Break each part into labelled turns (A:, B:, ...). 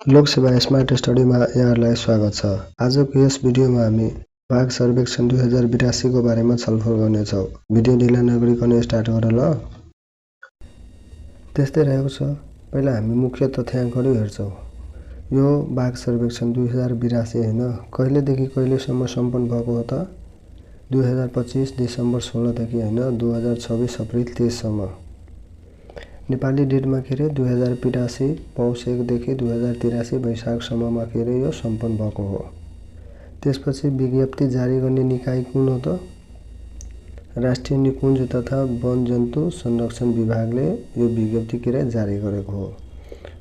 A: Lok Sewa smart स्टडीमा यहाँहरूलाई स्वागत छ। आजको यस भिडियोमा हामी बाघ सर्वेक्षण 2082 को बारेमा छलफल गर्नेछौँ। भिडियो ढिला नगरिकन स्टार्ट गर ल। त्यस्तै रहेको छ। पहिला हामी मुख्य तथ्याङ्कहरू हेर्छौँ। यो बाघ सर्वेक्षण 2082 हैन, कहिलेदेखि कहिलेसम्म सम्पन्न भएको हो त? 2025 डिसेम्बर 16 देखि हैन, 2026 अप्रिल 30 सम्म। नेपाली डेटमा 2082 पौष 1 देखि 2083 वैशाख सम्ममा यो सम्पन्न भएको हो। त्यसपछि विज्ञप्ति जारी गर्ने निकाय कुन हो त? राष्ट्रिय निकुञ्ज तथा वनजन्तु संरक्षण विभागले यो विज्ञप्ति जारी गरेको हो।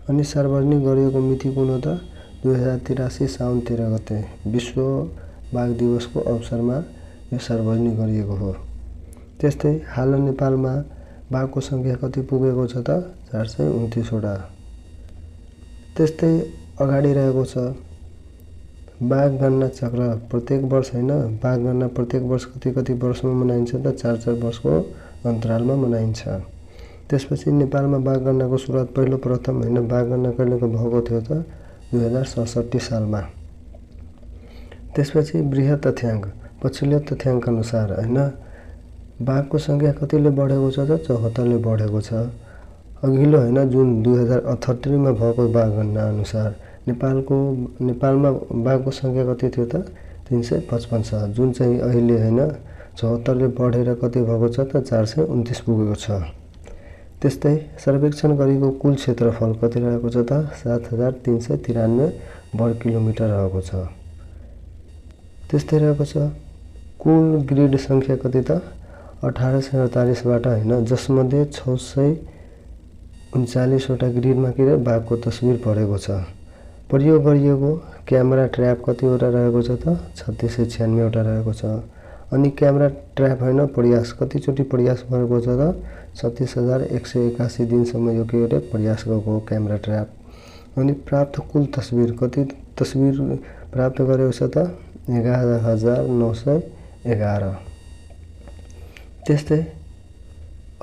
A: अनि सार्वजनिक गरिएको मिति कुन हो त? 2083 साउन 13 गते विश्व बाघ दिवसको अवसरमा यो सार्वजनिक गरिएको हो। त्यस्तै हाल नेपालमा बाघको संख्या कति पुगेको छ त? 429 वटा। त्यस्तै अगाडि रहेको छ बाघ गणना चक्र प्रत्येक वर्ष हैन, बाघ गणना प्रत्येक वर्ष कति वर्षमा मनाइन्छ त? 4 वर्षको अन्तरालमा मनाइन्छ। त्यसपछि नेपालमा बाघ गणनाको सुरुवात पहिलो प्रथम हैन, बाघ गणना कहिले भएको थियो त? 2067 सालमा। त्यसपछि बृहत तथ्याङ्क पछिल्लो तथ्याङ्क अनुसार हैन, बाघको संख्या कतिले बढेको छ त? 74 ले बढेको छ। अघिल्लो हैन, जुन 2078 मा भएको बाघ गणना अनुसार नेपालमा बाघको संख्या कति थियो त? 355 छ, जुन चाहिँ अहिले हैन 74 ले बढेर कति भएको छ त? 429 पुगेको छ। त्यस्तै सर्वेक्षण गरेको कुल क्षेत्रफल कति रहेको छ त? 7393 वर्ग किलोमिटर रहेको छ। त्यस्तै रहेको छ कुल ग्रिड संख्या कति त? 1848 बाट हैन, जसमध्ये 639 वटा ग्रिडमा बाघको तस्बिर परेको छ। प्रयोग गरिएको क्यामेरा ट्र्याप कतिवटा रहेको छ त? 3696 वटा रहेको छ। अनि क्यामेरा ट्र्याप हैन प्रयास कतिचोटि प्रयास गरेको छ त? 36181 दिनसम्म यो प्रयास गरेको हो क्यामेरा ट्र्याप। अनि प्राप्त कुल तस्बिर कति तस्बिर प्राप्त गरेको छ त? 11911। त्यस्तै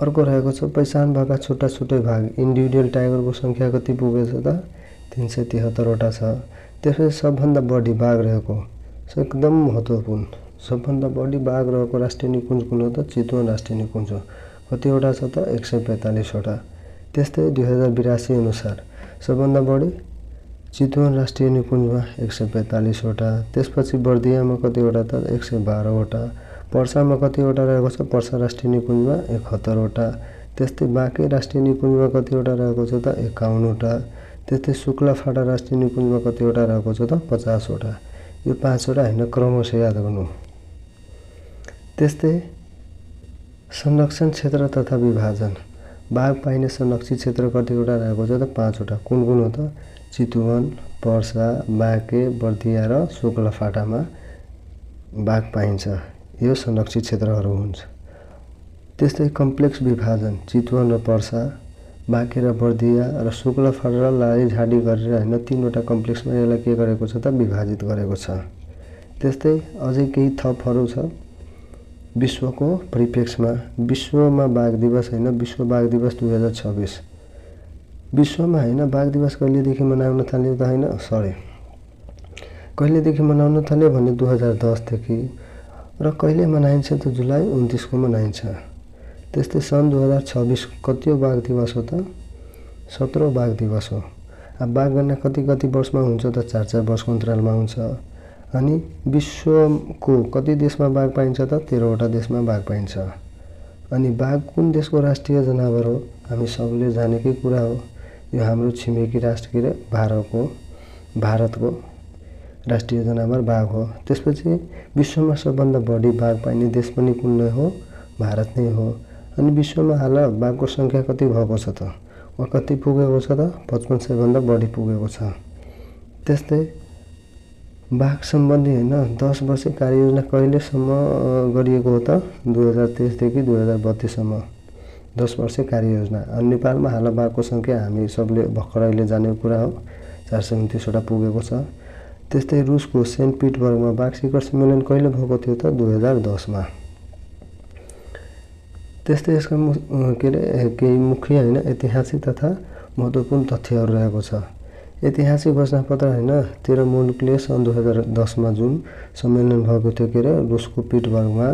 A: अर्को रहेको छ पहिचान भएका छुट्टा छुट्टै भाग इन्डिभिजुअल टाइगरको संख्या कति पुगेछ त? 373 वटा छ। त्यसपछि सबभन्दा बढी बाघ रहेको एकदम महत्त्वपूर्ण सबभन्दा बढी बाघ रहेको राष्ट्रिय निकुञ्ज कुन हो त? चितवन राष्ट्रिय निकुञ्ज हो। कतिवटा छ त? 145 वटा। त्यस्तै 2082 अनुसार सबभन्दा बढी चितवन राष्ट्रिय निकुञ्जमा 145 वटा। त्यसपछि बर्दियामा कतिवटा त? 112 वटा। पर्सामा कतिवटा रहेको छ? पर्सा राष्ट्रिय निकुञ्जमा 71 वटा। त्यस्तै बाँके राष्ट्रिय निकुञ्जमा कतिवटा रहेको छ त? 51 वटा। त्यस्तै शुक्लाफाटा राष्ट्रिय निकुञ्जमा कतिवटा रहेको छ त? 50 वटा। यो 5 वटा हैन, क्रमशः याद गर्नु। त्यस्तै संरक्षण क्षेत्र तथा विभाजन बाघ पाइने संरक्षित क्षेत्र कतिवटा रहेको छ त? 5 वटा। कुन हो त? चितवन, पर्सा, बाँके, बर्दिया र शुक्लाफाटामा बाघ पाइन्छ। यो संरक्षित क्षेत्रहरू हुन्छ। त्यस्तै कम्प्लेक्स विभाजन चितवन र पर्सा, बाँके र बर्दिया र शुक्लाफाटा र लालीझाडी गरेर हैन 3 वटा कम्प्लेक्समा यसलाई के गरेको छ त? विभाजित गरेको छ। त्यस्तै अझै केही थपहरू छ विश्वको परिप्रेक्ष्यमा। विश्वमा बाघ दिवस हैन, विश्व बाघ दिवस 2026। विश्वमा हैन बाघ दिवस कहिलेदेखि मनाउन थाल्यो त? हैन कहिलेदेखि मनाउन थाल्यो भने 2010 देखि। र कहिले मनाइन्छ त? जुलाई 29 को मनाइन्छ। त्यस्तै सन् 2026 कतियो बाघ दिवस हो त? 17औं बाघ दिवस हो। अब बाघ गणना कति वर्षमा हुन्छ त? 4 वर्षको अन्तरालमा हुन्छ। अनि विश्वको कति देशमा बाघ पाइन्छ त? 13 वटा देशमा बाघ पाइन्छ। अनि बाघ कुन देशको राष्ट्रिय जनावर हो? हामी सबले जानेकै कुरा हो। यो हाम्रो छिमेकी राष्ट्र भारतको राष्ट्रिय जनावर बाघ हो। त्यसपछि विश्वमा सबभन्दा बढी बाघ पाइने देश पनि कुन नै हो? भारत नै हो। अनि विश्वमा हाल बाघको संख्या कति भएको छ त? वा कति पुगेको छ त? 5500 भन्दा बढी पुगेको छ। त्यस्तै बाघ सम्बन्धी हैन 10 वर्षे कार्ययोजना कहिलेसम्म गरिएको हो त? 2023 देखि 2032 सम्म 10 वर्षे कार्ययोजना। अनि नेपालमा हाल बाघको संख्या हामी सबले भर्खरैले जानेको कुरा हो, 429 वटा पुगेको छ। त्यस्तै रुसको सेन्ट पिटर्सबर्गमा बाघ शिखर सम्मेलन कहिले भएको थियो त? 2010 मा। त्यस्तै यसका केही मुख्य हैन ऐतिहासिक तथा महत्त्वपूर्ण तथ्यहरू रहेको छ। ऐतिहासिक घोषणापत्र होइन। 13 मुलुकले सन् 2010 जुन सम्मेलन भएको थियो के अरे रुसको पिटसबर्गमा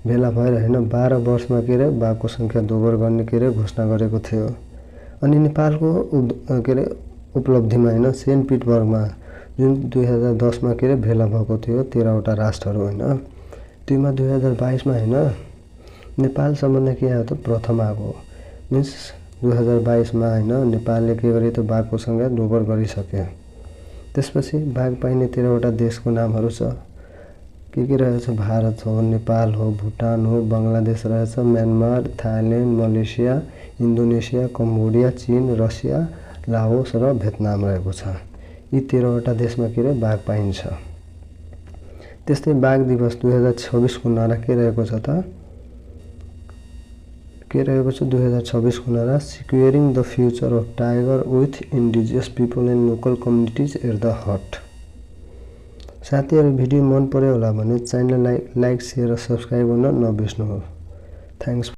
A: भेला भएर होइन 12 वर्षमा के अरे बाघको सङ्ख्या दोब्बर गर्ने के अरे घोषणा गरेको थियो। अनि नेपालको के अरे उपलब्धिमा होइन सेन्ट पिटसबर्गमा जुन 2010 के अरे भेला भएको थियो 13वटा राष्ट्रहरू होइन, त्योमा 2022 होइन नेपाल सम्बन्ध के आयो त प्रथम आएको। मिन्स 2022 होइन नेपालले के गर्यो त बाघको सङ्ख्या दोब्बर गरिसक्यो। त्यसपछि बाघ पाइने 13वटा देशको नामहरू छ। के रहेछ? भारत हो, नेपाल हो, भुटान हो, बङ्गलादेश रहेछ, Myanmar, Thailand, Malaysia, Indonesia, Cambodia, चीन, रसिया, लाओस र भियतनाम रहेको छ। यी 13वटा देशमा के अरे बाघ पाइन्छ। त्यस्तै बाघ दिवस 2026 को नारा के रहेको छ त? के रहेको छ 2026 को नारा? Securing the future of tiger with indigenous people and local communities at the heart. साथीहरू भिडियो मन पर्यो होला भने च्यानललाई लाइक, सेयर र सब्सक्राइब गर्न नबिर्सनुहोस्। थ्याङ्क्स।